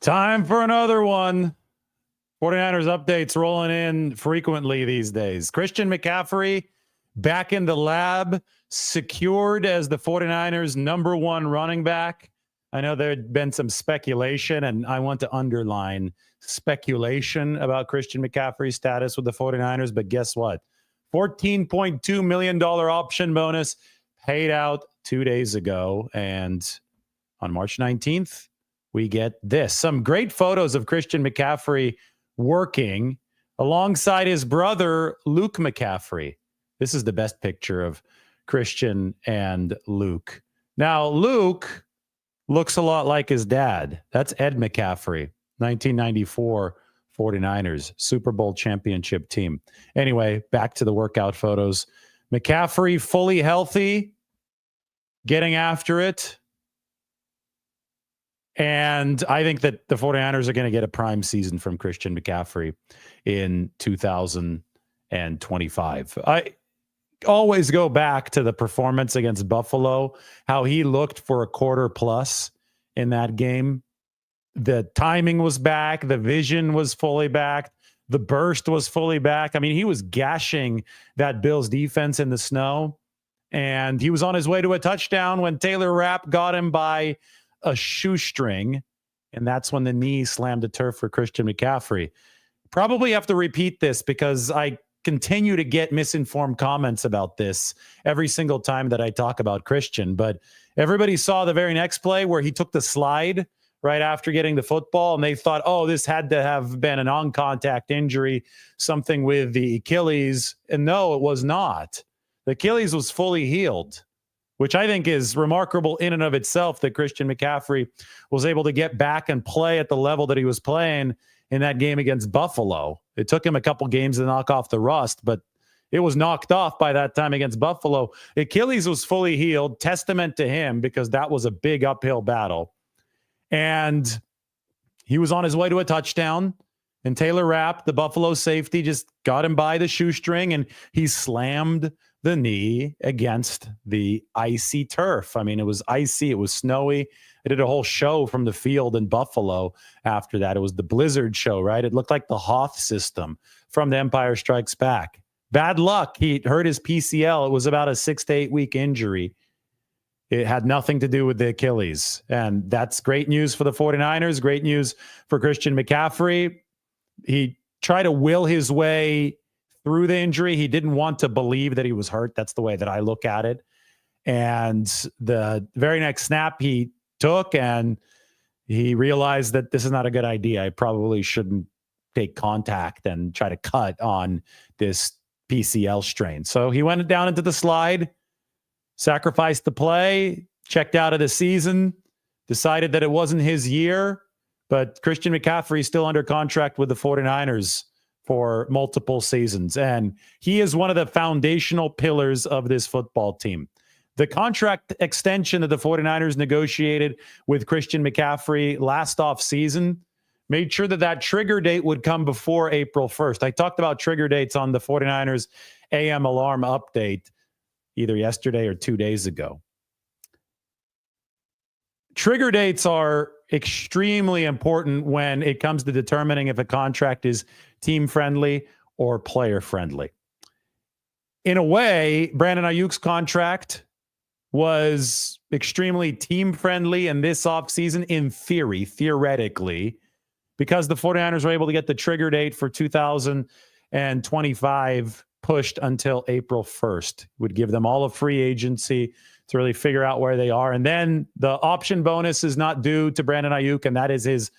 Time for another one. 49ers updates rolling in frequently these days. Christian McCaffrey back in the lab, secured as the 49ers' number one running back. I know there had been some speculation, and I want to underline speculation about Christian McCaffrey's status with the 49ers, but guess what? $14.2 million option bonus paid out 2 days ago, and on March 19th, we get this. Some great photos of Christian McCaffrey working alongside his brother, Luke McCaffrey. This is the best picture of Christian and Luke. Now, Luke looks a lot like his dad. That's Ed McCaffrey, 1994 49ers, Super Bowl championship team. Anyway, back to the workout photos. McCaffrey fully healthy, getting after it. And I think that the 49ers are going to get a prime season from Christian McCaffrey in 2025. I always go back to the performance against Buffalo, how he looked for a quarter plus in that game. The timing was back. The vision was fully back. The burst was fully back. I mean, he was gashing that Bills defense in the snow. And he was on his way to a touchdown when Taylor Rapp got him by a shoestring, and that's when the knee slammed the turf for Christian McCaffrey. Probably have to repeat this because I continue to get misinformed comments about this every single time that I talk about Christian. But everybody saw the very next play where he took the slide right after getting the football, and they thought, oh, this had to have been a non-contact injury, something with the Achilles. And no, it was not. The Achilles was fully healed, which I think is remarkable in and of itself that Christian McCaffrey was able to get back and play at the level that he was playing in that game against Buffalo. It took him a couple games to knock off the rust, but it was knocked off by that time against Buffalo. Achilles was fully healed, testament to him, because that was a big uphill battle. And he was on his way to a touchdown, and Taylor Rapp, the Buffalo safety, just got him by the shoestring, and he slammed the knee against the icy turf. I mean, it was icy. It was snowy. I did a whole show from the field in Buffalo after that. It was the Blizzard show, right? It looked like the Hoth system from The Empire Strikes Back. Bad luck. He hurt his PCL. It was about a 6 to 8 week injury. It had nothing to do with the Achilles. And that's great news for the 49ers. Great news for Christian McCaffrey. He tried to will his way through the injury. He didn't want to believe that he was hurt. That's the way that I look at it. And the very next snap he took, and he realized that this is not a good idea. I probably shouldn't take contact and try to cut on this PCL strain. So he went down into the slide, sacrificed the play, checked out of the season, decided that it wasn't his year. But Christian McCaffrey is still under contract with the 49ers for multiple seasons. And he is one of the foundational pillars of this football team. The contract extension that the 49ers negotiated with Christian McCaffrey last offseason made sure that that trigger date would come before April 1st. I talked about trigger dates on the 49ers AM alarm update either yesterday or 2 days ago. Trigger dates are extremely important when it comes to determining if a contract is team-friendly or player-friendly. In a way, Brandon Aiyuk's contract was extremely team-friendly in this offseason, in theory, theoretically, because the 49ers were able to get the trigger date for 2025 pushed until April 1st. It would give them all a free agency to really figure out where they are. And then the option bonus is not due to Brandon Aiyuk, and that is his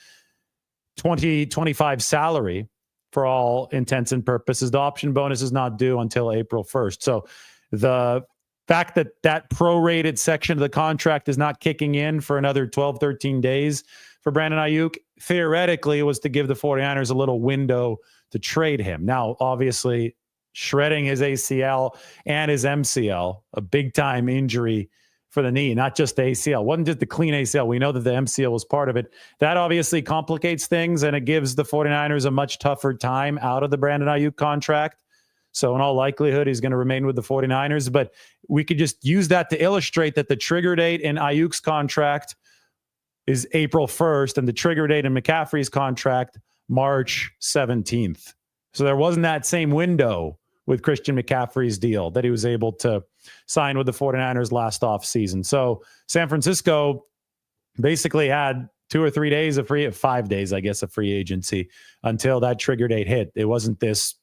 2025 salary for all intents and purposes. The option bonus is not due until April 1st. So the fact that that prorated section of the contract is not kicking in for another 12, 13 days for Brandon Aiyuk, theoretically, was to give the 49ers a little window to trade him. Now, obviously, shredding his ACL and his MCL, a big-time injury for the knee, not just the ACL. It wasn't just the clean ACL. We know that the MCL was part of it. That obviously complicates things, and it gives the 49ers a much tougher time out of the Brandon Aiyuk contract. So in all likelihood, he's going to remain with the 49ers. But we could just use that to illustrate that the trigger date in Aiyuk's contract is April 1st, and the trigger date in McCaffrey's contract, March 17th. So there wasn't that same window with Christian McCaffrey's deal that he was able to sign with the 49ers last offseason. So San Francisco basically had 2 or 3 days of 5 days, I guess, of free agency until that trigger date hit. It wasn't this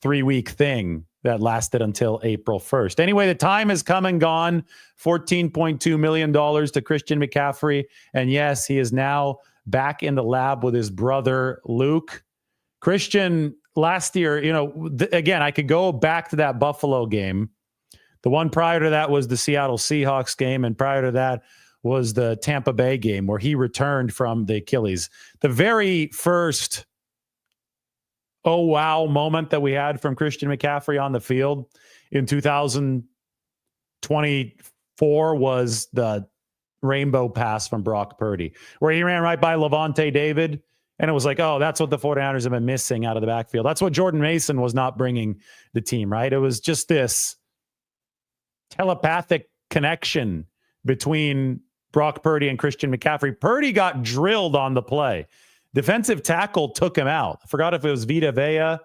3-week thing that lasted until April 1st. Anyway, the time has come and gone. $14.2 million to Christian McCaffrey. And yes, he is now back in the lab with his brother, Luke. Christian, last year, again, I could go back to that Buffalo game. The one prior to that was the Seattle Seahawks game. And prior to that was the Tampa Bay game where he returned from the Achilles. The very first oh wow moment that we had from Christian McCaffrey on the field in 2024 was the rainbow pass from Brock Purdy, where he ran right by Levante David. And it was like, oh, that's what the 49ers have been missing out of the backfield. That's what Jordan Mason was not bringing the team, right? It was just this telepathic connection between Brock Purdy and Christian McCaffrey. Purdy got drilled on the play. Defensive tackle took him out. I forgot if it was Vita Vea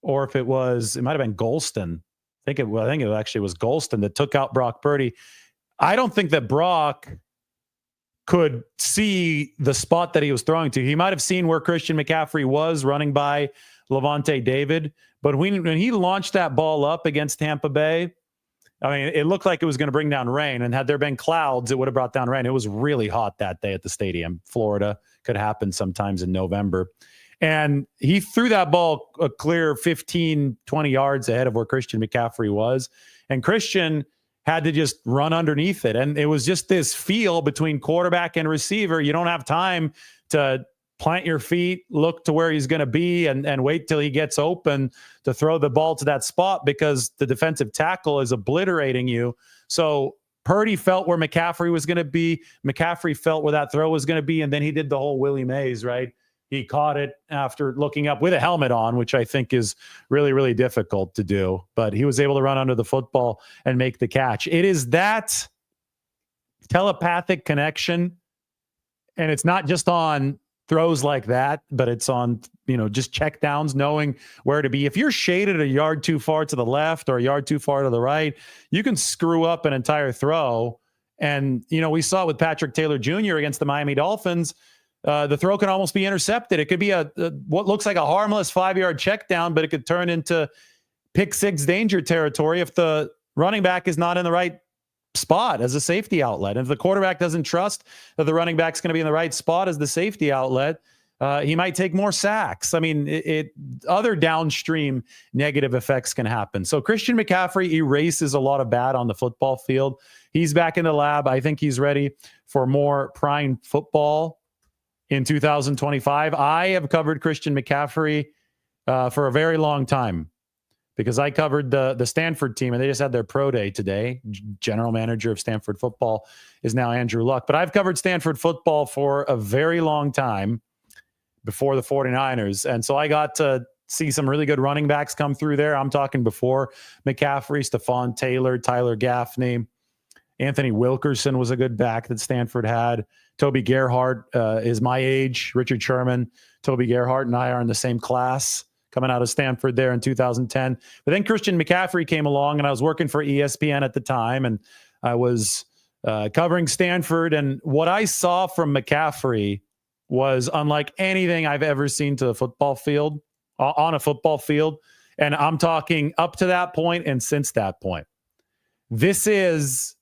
or if it might have been Golston. I think it actually was Golston that took out Brock Purdy. I don't think that Brock could see the spot that he was throwing to. He might have seen where Christian McCaffrey was running by Levante David, but when he launched that ball up against Tampa Bay, I mean, it looked like it was going to bring down rain, and had there been clouds, it would have brought down rain. It was really hot that day at the stadium. Florida could happen sometimes in November. And he threw that ball a clear 15, 20 yards ahead of where Christian McCaffrey was. And Christian had to just run underneath it. And it was just this feel between quarterback and receiver. You don't have time to plant your feet, look to where he's going to be, and wait till he gets open to throw the ball to that spot, because the defensive tackle is obliterating you. So Purdy felt where McCaffrey was going to be. McCaffrey felt where that throw was going to be. And then he did the whole Willie Mays, right? He caught it after looking up with a helmet on, which I think is really, really difficult to do. But he was able to run under the football and make the catch. It is that telepathic connection. And it's not just on throws like that, but it's on, just check downs, knowing where to be. If you're shaded a yard too far to the left or a yard too far to the right, you can screw up an entire throw. And, we saw it with Patrick Taylor Jr. against the Miami Dolphins. The throw can almost be intercepted. It could be what looks like a harmless 5-yard check down, but it could turn into pick six danger territory if the running back is not in the right spot as a safety outlet. And if the quarterback doesn't trust that the running back's going to be in the right spot as the safety outlet, he might take more sacks. I mean, other downstream negative effects can happen. So Christian McCaffrey erases a lot of bad on the football field. He's back in the lab. I think he's ready for more prime football in 2025. I have covered Christian McCaffrey for a very long time, because I covered the Stanford team, and they just had their pro day today. General manager of Stanford football is now Andrew Luck. But I've covered Stanford football for a very long time before the 49ers. And so I got to see some really good running backs come through there. I'm talking before McCaffrey, Stephon Taylor, Tyler Gaffney. Anthony Wilkerson was a good back that Stanford had. Toby Gerhart is my age. Richard Sherman, Toby Gerhart, and I are in the same class, coming out of Stanford there in 2010. But then Christian McCaffrey came along, and I was working for ESPN at the time, and I was covering Stanford. And what I saw from McCaffrey was unlike anything I've ever seen to a football field, on a football field. And I'm talking up to that point and since that point. This is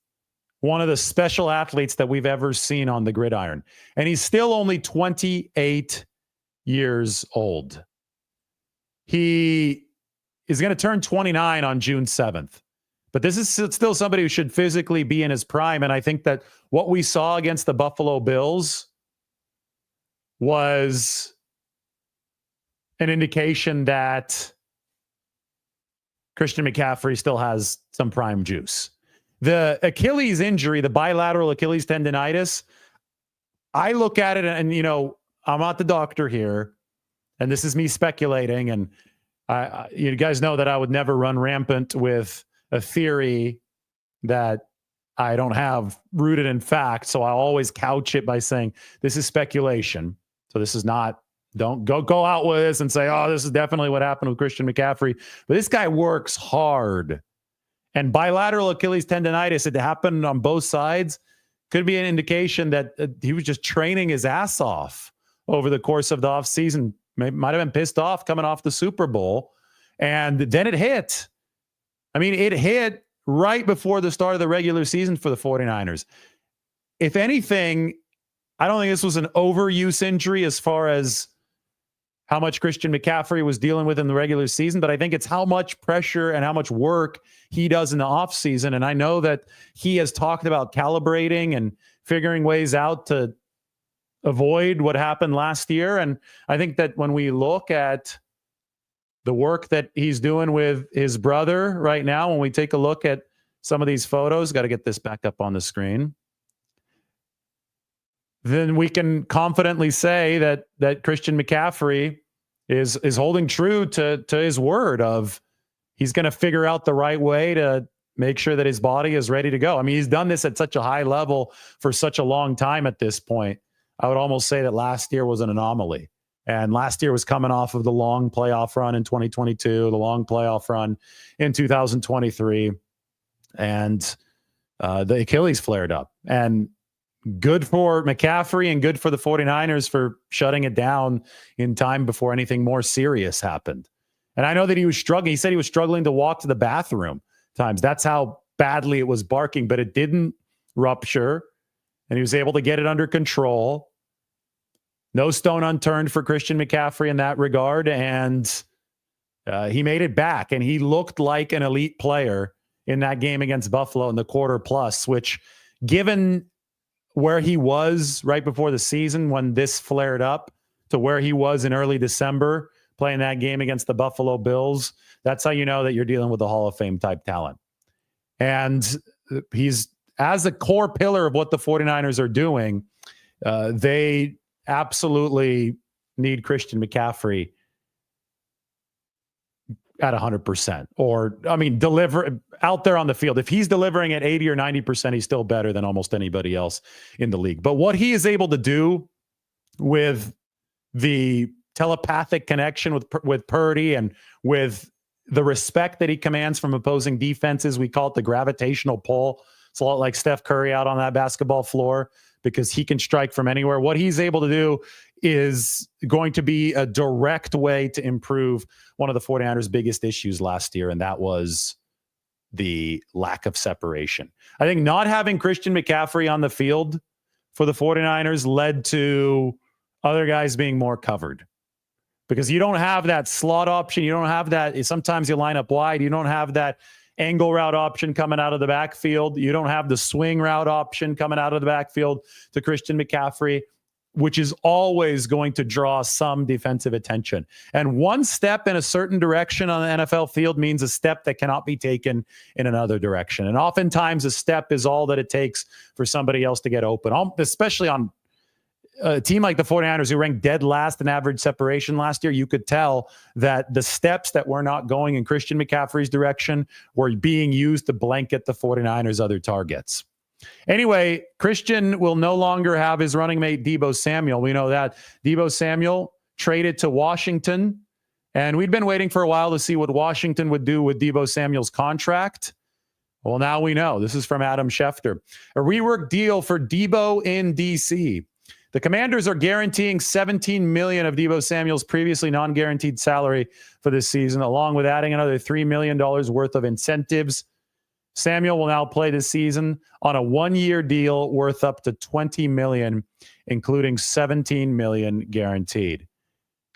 one of the special athletes that we've ever seen on the gridiron. And he's still only 28 years old. He is going to turn 29 on June 7th. But this is still somebody who should physically be in his prime. And I think that what we saw against the Buffalo Bills was an indication that Christian McCaffrey still has some prime juice. The Achilles injury, the bilateral Achilles tendonitis, I look at it and, I'm not the doctor here, and this is me speculating. And you guys know that I would never run rampant with a theory that I don't have rooted in fact. So I always couch it by saying this is speculation. So this is not, don't go out with this and say, oh, this is definitely what happened with Christian McCaffrey. But this guy works hard. And bilateral Achilles tendonitis, it happened on both sides, could be an indication that he was just training his ass off over the course of the offseason. Might have been pissed off coming off the Super Bowl. And then it hit. I mean, it hit right before the start of the regular season for the 49ers. If anything, I don't think this was an overuse injury as far as how much Christian McCaffrey was dealing with in the regular season, but I think it's how much pressure and how much work he does in the offseason. And I know that he has talked about calibrating and figuring ways out to avoid what happened last year. And I think that when we look at the work that he's doing with his brother right now, when we take a look at some of these photos, got to get this back up on the screen, then we can confidently say that Christian McCaffrey is holding true to his word of he's going to figure out the right way to make sure that his body is ready to go. I mean, he's done this at such a high level for such a long time at this point. I would almost say that last year was an anomaly. And last year was coming off of the long playoff run in 2022, the long playoff run in 2023. And the Achilles flared up. And good for McCaffrey and good for the 49ers for shutting it down in time before anything more serious happened. And I know that he was struggling. He said he was struggling to walk to the bathroom times. That's how badly it was barking, but it didn't rupture. And he was able to get it under control. No stone unturned for Christian McCaffrey in that regard. And he made it back. And he looked like an elite player in that game against Buffalo in the quarter plus, which, given where he was right before the season when this flared up to where he was in early December playing that game against the Buffalo Bills, that's how you know that you're dealing with a Hall of Fame type talent. And he's, as a core pillar of what the 49ers are doing, they absolutely need Christian McCaffrey at 100%, or, I mean, deliver out there on the field. If he's delivering at 80 or 90%, he's still better than almost anybody else in the league. But what he is able to do with the telepathic connection with Purdy and with the respect that he commands from opposing defenses, we call it the gravitational pull. It's a lot like Steph Curry out on that basketball floor because he can strike from anywhere. What he's able to do is going to be a direct way to improve one of the 49ers' biggest issues last year, and that was the lack of separation. I think not having Christian McCaffrey on the field for the 49ers led to other guys being more covered because you don't have that slot option. You don't have that. Sometimes you line up wide. You don't have that angle route option coming out of the backfield. You don't have the swing route option coming out of the backfield to Christian McCaffrey, which is always going to draw some defensive attention. And one step in a certain direction on the NFL field means a step that cannot be taken in another direction. And oftentimes a step is all that it takes for somebody else to get open, especially on a team like the 49ers who ranked dead last in average separation last year. You could tell that the steps that were not going in Christian McCaffrey's direction were being used to blanket the 49ers' other targets. Anyway, Christian will no longer have his running mate, Deebo Samuel. We know that. Deebo Samuel traded to Washington, and we'd been waiting for a while to see what Washington would do with Deebo Samuel's contract. Well, now we know. This is from Adam Schefter. A rework deal for Deebo in D.C. The Commanders are guaranteeing $17 million of Deebo Samuel's previously non-guaranteed salary for this season, along with adding another $3 million worth of incentives. Samuel will now play this season on a one-year deal worth up to $20 million, including $17 million guaranteed.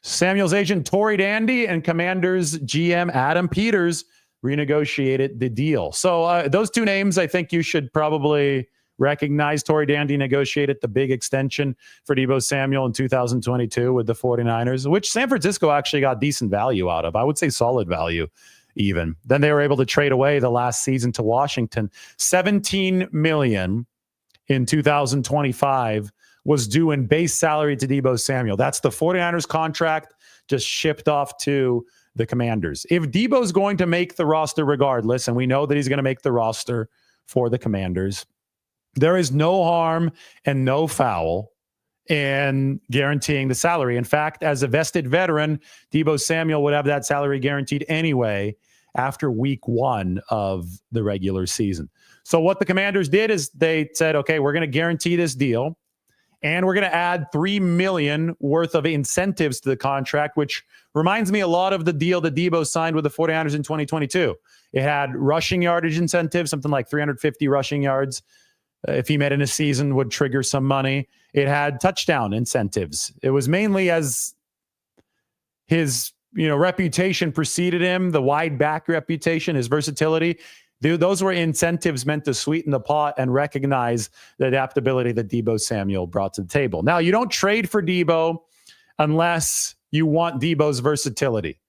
Samuel's agent, Tory Dandy, and Commanders GM Adam Peters renegotiated the deal. So those two names, I think you should probably recognize. Tory Dandy negotiated the big extension for Deebo Samuel in 2022 with the 49ers, which San Francisco actually got decent value out of. I would say solid value even. Then they were able to trade away the last season to Washington. $17 million in 2025 was due in base salary to Deebo Samuel. That's the 49ers contract just shipped off to the Commanders. If Deebo's going to make the roster regardless, and we know that he's going to make the roster for the Commanders. There is no harm and no foul in guaranteeing the salary. In fact, as a vested veteran, Deebo Samuel would have that salary guaranteed anyway after week 1 of the regular season. So what the Commanders did is they said, okay, we're going to guarantee this deal, and we're going to add $3 million worth of incentives to the contract, which reminds me a lot of the deal that Deebo signed with the 49ers in 2022. It had rushing yardage incentives, something like 350 rushing yards. If he made in a season, would trigger some money. It had touchdown incentives. It was mainly as his reputation preceded him, the wide back reputation, his versatility. Those were incentives meant to sweeten the pot and recognize the adaptability that Deebo Samuel brought to the table. Now, you don't trade for Deebo unless you want Deebo's versatility.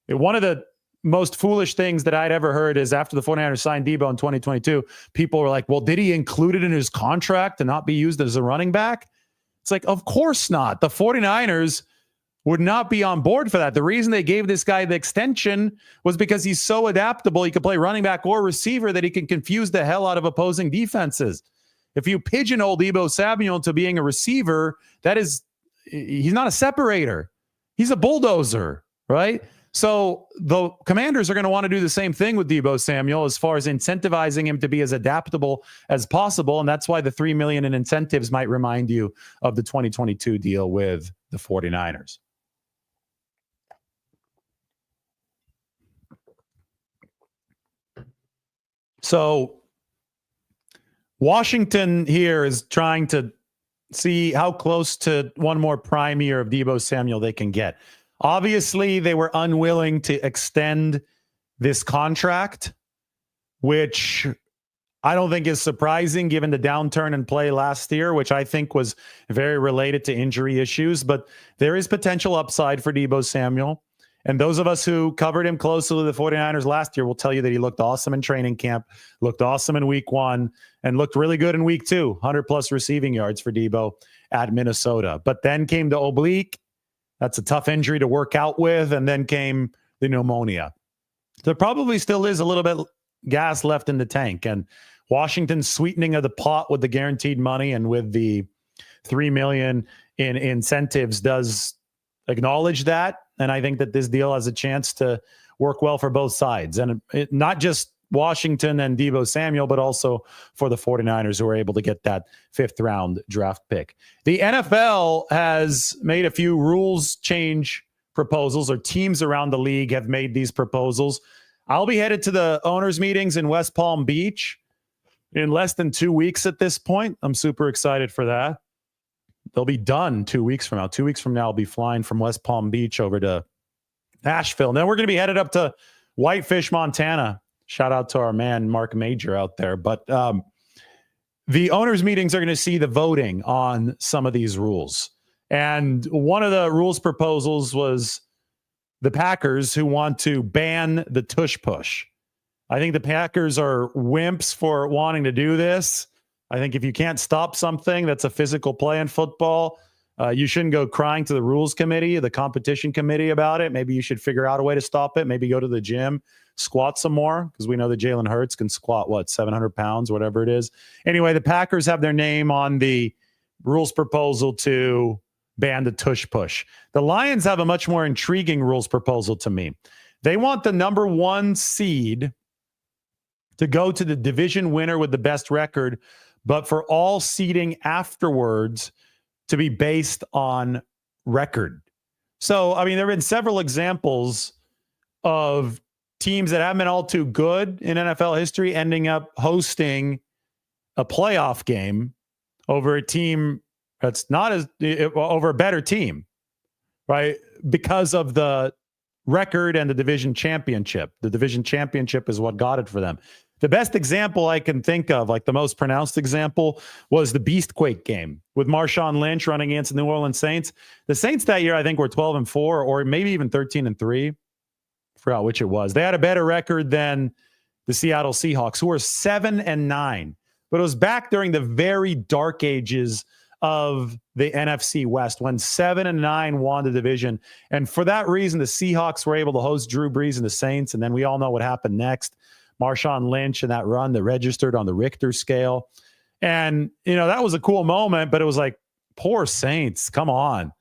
One of the most foolish things that I'd ever heard is after the 49ers signed Deebo in 2022, people were like, well, did he include it in his contract to not be used as a running back? It's like, of course not. The 49ers would not be on board for that. The reason they gave this guy the extension was because he's so adaptable. He could play running back or receiver that he can confuse the hell out of opposing defenses. If you pigeonhole Deebo Samuel to being a receiver, he's not a separator. He's a bulldozer, right? So the Commanders are going to want to do the same thing with Deebo Samuel as far as incentivizing him to be as adaptable as possible. And that's why the $3 million in incentives might remind you of the 2022 deal with the 49ers. So Washington here is trying to see how close to one more prime year of Deebo Samuel they can get. Obviously, they were unwilling to extend this contract, which I don't think is surprising given the downturn in play last year, which I think was very related to injury issues. But there is potential upside for Deebo Samuel. And those of us who covered him closely with the 49ers last year will tell you that he looked awesome in training camp, looked awesome in week 1, and looked really good in week 2, 100-plus receiving yards for Deebo at Minnesota. But then came the oblique. That's a tough injury to work out with. And then came the pneumonia. There probably still is a little bit gas left in the tank. And Washington's sweetening of the pot with the guaranteed money and with the $3 million in incentives does acknowledge that. And I think that this deal has a chance to work well for both sides. And not just Washington and Deebo Samuel, but also for the 49ers who were able to get that 5th-round draft pick. The NFL has made a few rules change proposals, or teams around the league have made these proposals. I'll be headed to the owners' meetings in West Palm Beach in less than 2 weeks at this point. I'm super excited for that. They'll be done 2 weeks from now. 2 weeks from now, I'll be flying from West Palm Beach over to Asheville. And then we're going to be headed up to Whitefish, Montana. Shout out to our man, Mark Major, out there. But the owners' meetings are going to see the voting on some of these rules. And one of the rules proposals was the Packers, who want to ban the tush push. I think the Packers are wimps for wanting to do this. I think if you can't stop something that's a physical play in football, you shouldn't go crying to the rules committee, the competition committee about it. Maybe you should figure out a way to stop it. Maybe go to the gym, squat some more, because we know that Jalen Hurts can squat, 700 pounds, whatever it is. Anyway, the Packers have their name on the rules proposal to ban the tush push. The Lions have a much more intriguing rules proposal to me. They want the number 1 seed to go to the division winner with the best record, but for all seeding afterwards to be based on record. So, I mean, there have been several examples of teams that haven't been all too good in NFL history ending up hosting a playoff game over a team that's not over a better team, right? Because of the record and the division championship. The division championship is what got it for them. The best example I can think of, like the most pronounced example, was the Beastquake game with Marshawn Lynch running against the New Orleans Saints. The Saints that year, I think, were 12-4 or maybe even 13-3. Forgot which it was. They had a better record than the Seattle Seahawks, who were 7-9. But it was back during the very dark ages of the NFC West when 7-9 won the division. And for that reason, the Seahawks were able to host Drew Brees and the Saints. And then we all know what happened next. Marshawn Lynch and that run that registered on the Richter scale. And, that was a cool moment, but it was like, poor Saints, come on.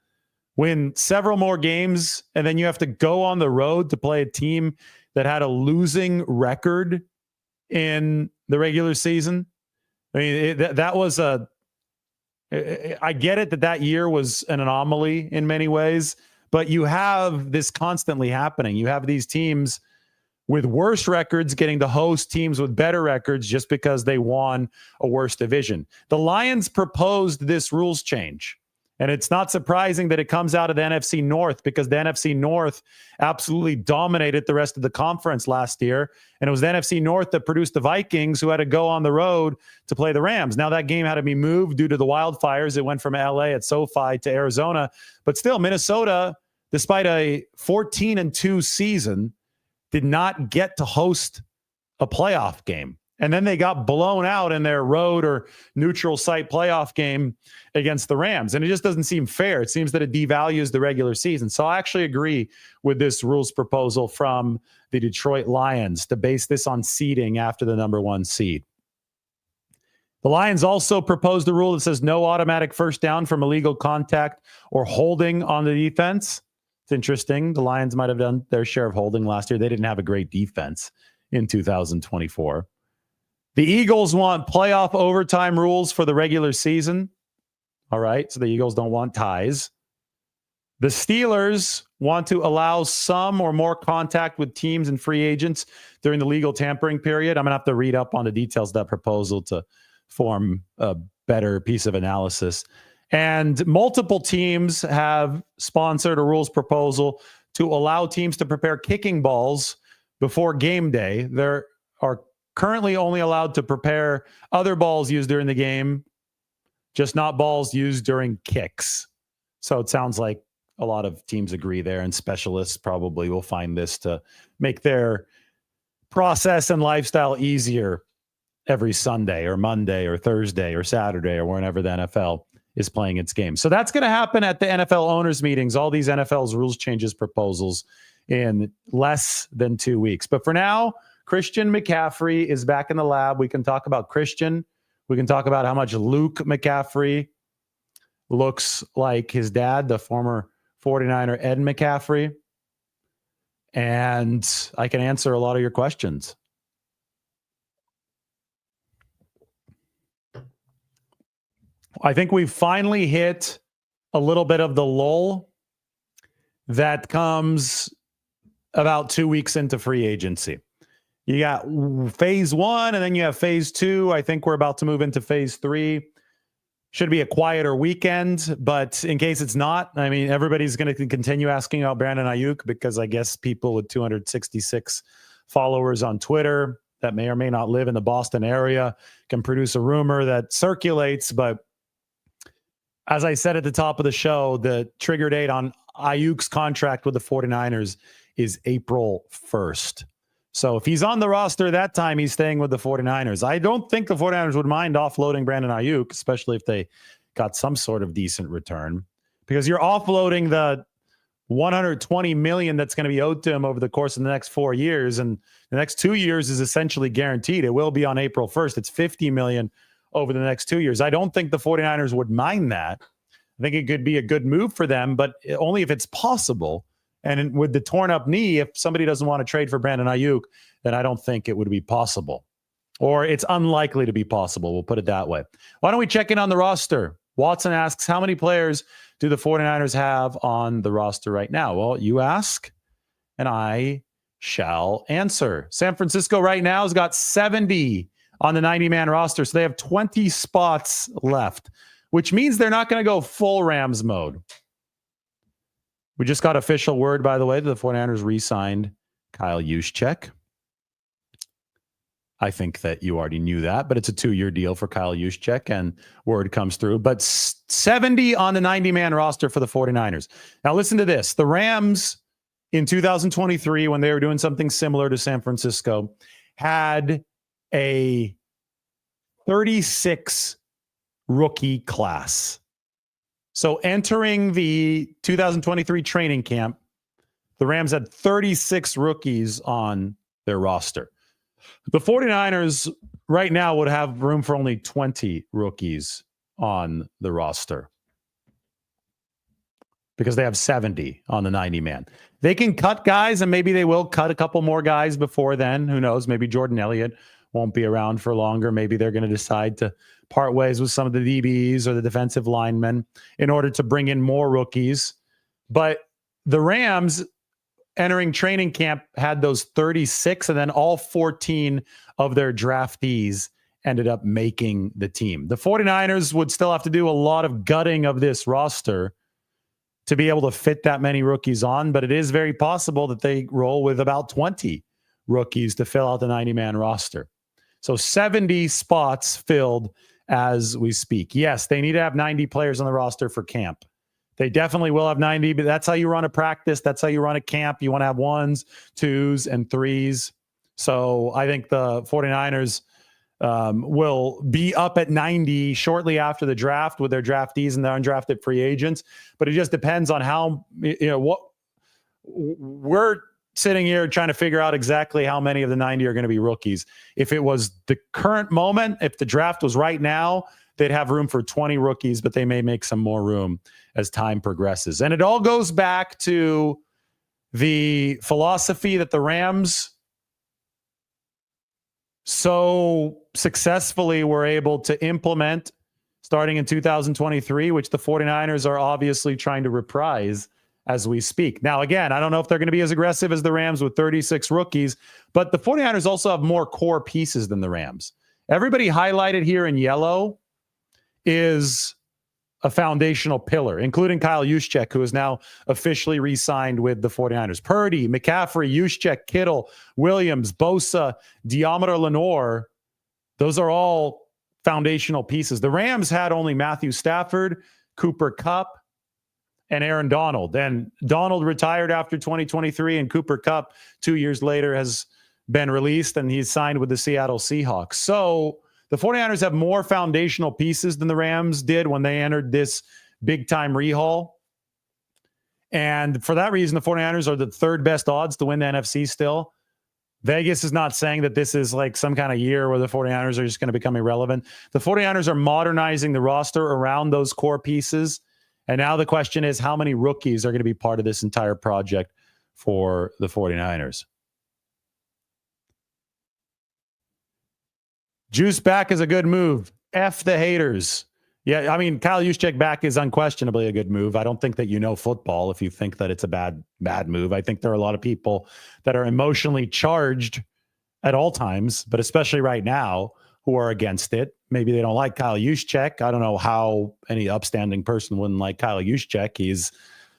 Win several more games, and then you have to go on the road to play a team that had a losing record in the regular season. I mean, that was I get it that year was an anomaly in many ways, but you have this constantly happening. You have these teams with worse records getting to host teams with better records just because they won a worse division. The Lions proposed this rules change, and it's not surprising that it comes out of the NFC North because the NFC North absolutely dominated the rest of the conference last year, and it was the NFC North that produced the Vikings, who had to go on the road to play the Rams. Now that game had to be moved due to the wildfires. It went from LA at SoFi to Arizona, but still Minnesota, despite a 14-2 season, did not get to host a playoff game. And then they got blown out in their road or neutral site playoff game against the Rams. And it just doesn't seem fair. It seems that it devalues the regular season. So I actually agree with this rules proposal from the Detroit Lions to base this on seeding after the number 1 seed. The Lions also proposed a rule that says no automatic first down from illegal contact or holding on the defense. It's interesting. The Lions might have done their share of holding last year. They didn't have a great defense in 2024. The Eagles want playoff overtime rules for the regular season. All right, so the Eagles don't want ties. The Steelers want to allow some or more contact with teams and free agents during the legal tampering period. I'm going to have to read up on the details of that proposal to form a better piece of analysis. And multiple teams have sponsored a rules proposal to allow teams to prepare kicking balls before game day. There are currently only allowed to prepare other balls used during the game, just not balls used during kicks. So it sounds like a lot of teams agree there, and specialists probably will find this to make their process and lifestyle easier every Sunday or Monday or Thursday or Saturday or whenever the NFL is playing its game. So that's going to happen at the NFL owners meetings, all these NFL's rules changes proposals in less than 2 weeks. But for now, Christian McCaffrey is back in the lab. We can talk about Christian. We can talk about how much Luke McCaffrey looks like his dad, the former 49er Ed McCaffrey. And I can answer a lot of your questions. I think we've finally hit a little bit of the lull that comes about 2 weeks into free agency. You got phase 1 and then you have phase 2. I think we're about to move into phase 3. Should be a quieter weekend, but in case it's not, I mean, everybody's going to continue asking about Brandon Aiyuk because I guess people with 266 followers on Twitter that may or may not live in the Boston area can produce a rumor that circulates. But as I said at the top of the show, the trigger date on Aiyuk's contract with the 49ers is April 1st. So if he's on the roster that time, he's staying with the 49ers. I don't think the 49ers would mind offloading Brandon Aiyuk, especially if they got some sort of decent return, because you're offloading the $120 million that's going to be owed to him over the course of the next 4 years. And the next 2 years is essentially guaranteed. It will be on April 1st. It's $50 million over the next 2 years. I don't think the 49ers would mind that. I think it could be a good move for them, but only if it's possible. And with the torn up knee, if somebody doesn't want to trade for Brandon Aiyuk, then I don't think it would be possible. Or it's unlikely to be possible. We'll put it that way. Why don't we check in on the roster? Watson asks, how many players do the 49ers have on the roster right now? Well, you ask, and I shall answer. San Francisco right now has got 70 on the 90-man roster, so they have 20 spots left, which means they're not going to go full Rams mode. We just got official word, by the way, that the 49ers re-signed Kyle Juszczyk. I think that you already knew that, but it's a 2-year deal for Kyle Juszczyk, and word comes through. But 70 on the 90-man roster for the 49ers. Now listen to this. The Rams in 2023, when they were doing something similar to San Francisco, had a 36 rookie class. So entering the 2023 training camp, the Rams had 36 rookies on their roster. The 49ers right now would have room for only 20 rookies on the roster because they have 70 on the 90-man. They can cut guys, and maybe they will cut a couple more guys before then. Who knows? Maybe Jordan Elliott won't be around for longer. Maybe they're going to decide to part ways with some of the DBs or the defensive linemen in order to bring in more rookies. But the Rams entering training camp had those 36, and then all 14 of their draftees ended up making the team. The 49ers would still have to do a lot of gutting of this roster to be able to fit that many rookies on, but it is very possible that they roll with about 20 rookies to fill out the 90-man roster. So 70 spots filled as we speak. Yes, they need to have 90 players on the roster for camp. They definitely will have 90, but that's how you run a practice. That's how you run a camp. You want to have 1s, 2s, and 3s. So I think the 49ers will be up at 90 shortly after the draft with their draftees and their undrafted free agents. But it just depends on how, what we're sitting here trying to figure out exactly how many of the 90 are going to be rookies. If it was the current moment, if the draft was right now, they'd have room for 20 rookies, but they may make some more room as time progresses. And it all goes back to the philosophy that the Rams so successfully were able to implement starting in 2023, which the 49ers are obviously trying to reprise as we speak. Now, again, I don't know if they're going to be as aggressive as the Rams with 36 rookies, but the 49ers also have more core pieces than the Rams. Everybody highlighted here in yellow is a foundational pillar, including Kyle Juszczyk, who is now officially re-signed with the 49ers. Purdy, McCaffrey, Juszczyk, Kittle, Williams, Bosa, Deommodore Lenoir. Those are all foundational pieces. The Rams had only Matthew Stafford, Cooper Kupp, and Aaron Donald. And Donald retired after 2023, and Cooper Kupp 2 years later has been released, and he's signed with the Seattle Seahawks. So the 49ers have more foundational pieces than the Rams did when they entered this big-time rehaul. And for that reason, the 49ers are the third best odds to win the NFC still. Vegas is not saying that this is like some kind of year where the 49ers are just going to become irrelevant. The 49ers are modernizing the roster around those core pieces. And now the question is, how many rookies are going to be part of this entire project for the 49ers? Juice back is a good move. F the haters. Yeah, I mean, Kyle Juszczyk back is unquestionably a good move. I don't think that you know football if you think that it's a bad move. I think there are a lot of people that are emotionally charged at all times, but especially right now, who are against it. Maybe they don't like Kyle Juszczyk. I don't know how any upstanding person wouldn't like Kyle Juszczyk. He's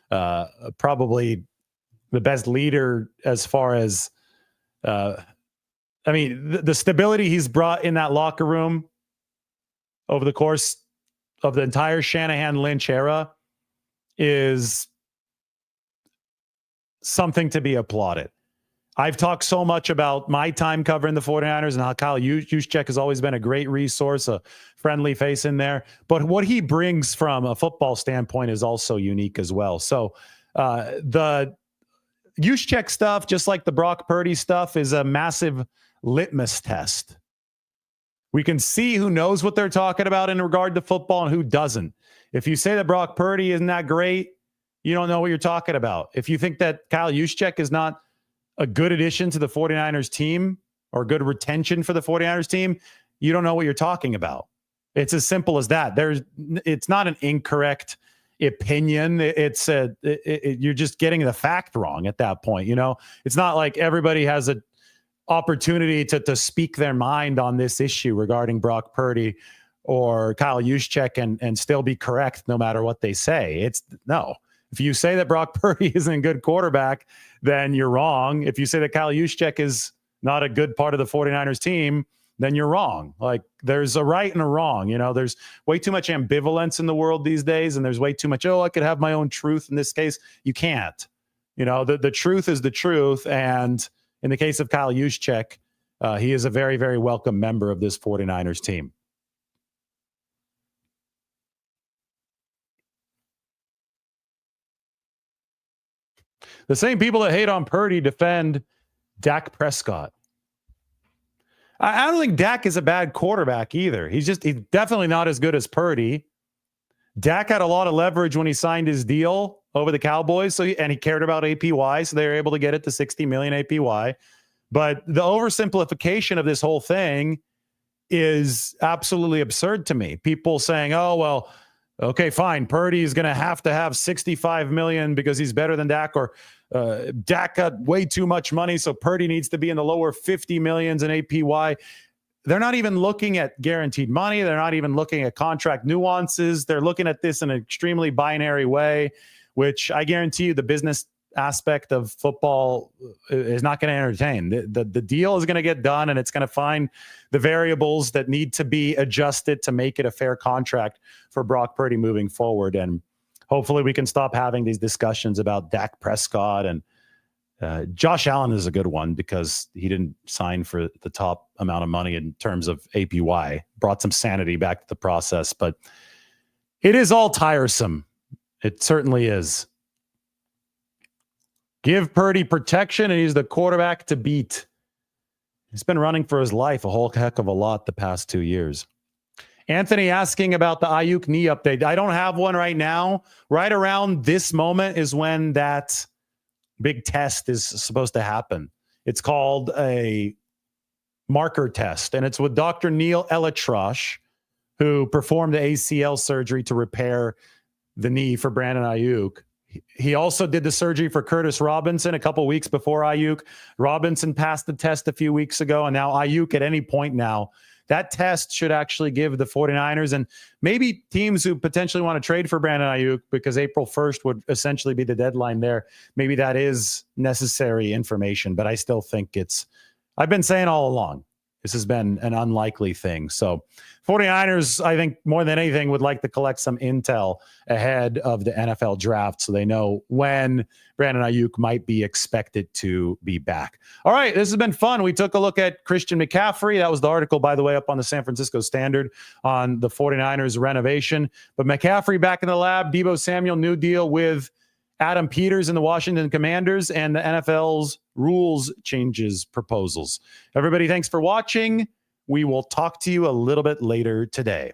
probably the best leader as far as the stability he's brought in that locker room over the course of the entire Shanahan-Lynch era is something to be applauded. I've talked so much about my time covering the 49ers and how Kyle Juszczyk has always been a great resource, a friendly face in there. But what he brings from a football standpoint is also unique as well. So the Juszczyk stuff, just like the Brock Purdy stuff, is a massive litmus test. We can see who knows what they're talking about in regard to football and who doesn't. If you say that Brock Purdy isn't that great, you don't know what you're talking about. If you think that Kyle Juszczyk is not a good addition to the 49ers team or good retention for the 49ers team, you don't know what you're talking about. It's as simple as that. It's not an incorrect opinion. You're just getting the fact wrong at that point. You know, it's not like everybody has an opportunity to speak their mind on this issue regarding Brock Purdy or Kyle Juszczyk and still be correct no matter what they say. No. If you say that Brock Purdy isn't a good quarterback, then you're wrong. If you say that Kyle Juszczyk is not a good part of the 49ers team, then you're wrong. Like, there's a right and a wrong. You know, there's way too much ambivalence in the world these days, and there's way too much, I could have my own truth in this case. You can't. You know, the truth is the truth, and in the case of Kyle Juszczyk, he is a very, very welcome member of this 49ers team. The same people that hate on Purdy defend Dak Prescott. I don't think Dak is a bad quarterback either. He's definitely not as good as Purdy. Dak had a lot of leverage when he signed his deal over the Cowboys, and he cared about APY, so they were able to get it to 60 million APY. But the oversimplification of this whole thing is absolutely absurd to me. People saying, oh, well, okay, fine, Purdy is going to have 65 million because he's better than Dak, or Dak got way too much money, so Purdy needs to be in the lower 50 millions in APY. They're not even looking at guaranteed money. They're not even looking at contract nuances. They're looking at this in an extremely binary way, which I guarantee you the business aspect of football is not going to entertain. The deal is going to get done, and it's going to find the variables that need to be adjusted to make it a fair contract for Brock Purdy moving forward. And hopefully we can stop having these discussions about Dak Prescott. And Josh Allen is a good one because he didn't sign for the top amount of money in terms of APY, brought some sanity back to the process, but it is all tiresome. It certainly is. Give Purdy protection, and he's the quarterback to beat. He's been running for his life a whole heck of a lot the past 2 years. Anthony asking about the Aiyuk knee update. I don't have one right now. Right around this moment is when that big test is supposed to happen. It's called a marker test, and it's with Dr. Neil Elatrosh, who performed the ACL surgery to repair the knee for Brandon Aiyuk. He also did the surgery for Curtis Robinson a couple weeks before Aiyuk. Robinson passed the test a few weeks ago, and now Aiyuk at any point now. That test should actually give the 49ers and maybe teams who potentially want to trade for Brandon Aiyuk, because April 1st would essentially be the deadline there. Maybe that is necessary information, but I still think I've been saying all along, this has been an unlikely thing. So 49ers, I think more than anything, would like to collect some intel ahead of the NFL draft so they know when Brandon Aiyuk might be expected to be back. All right, this has been fun. We took a look at Christian McCaffrey. That was the article, by the way, up on the San Francisco Standard on the 49ers renovation. But McCaffrey back in the lab, Deebo Samuel, new deal with Adam Peters and the Washington Commanders, and the NFL's rules changes proposals. Everybody, thanks for watching. We will talk to you a little bit later today.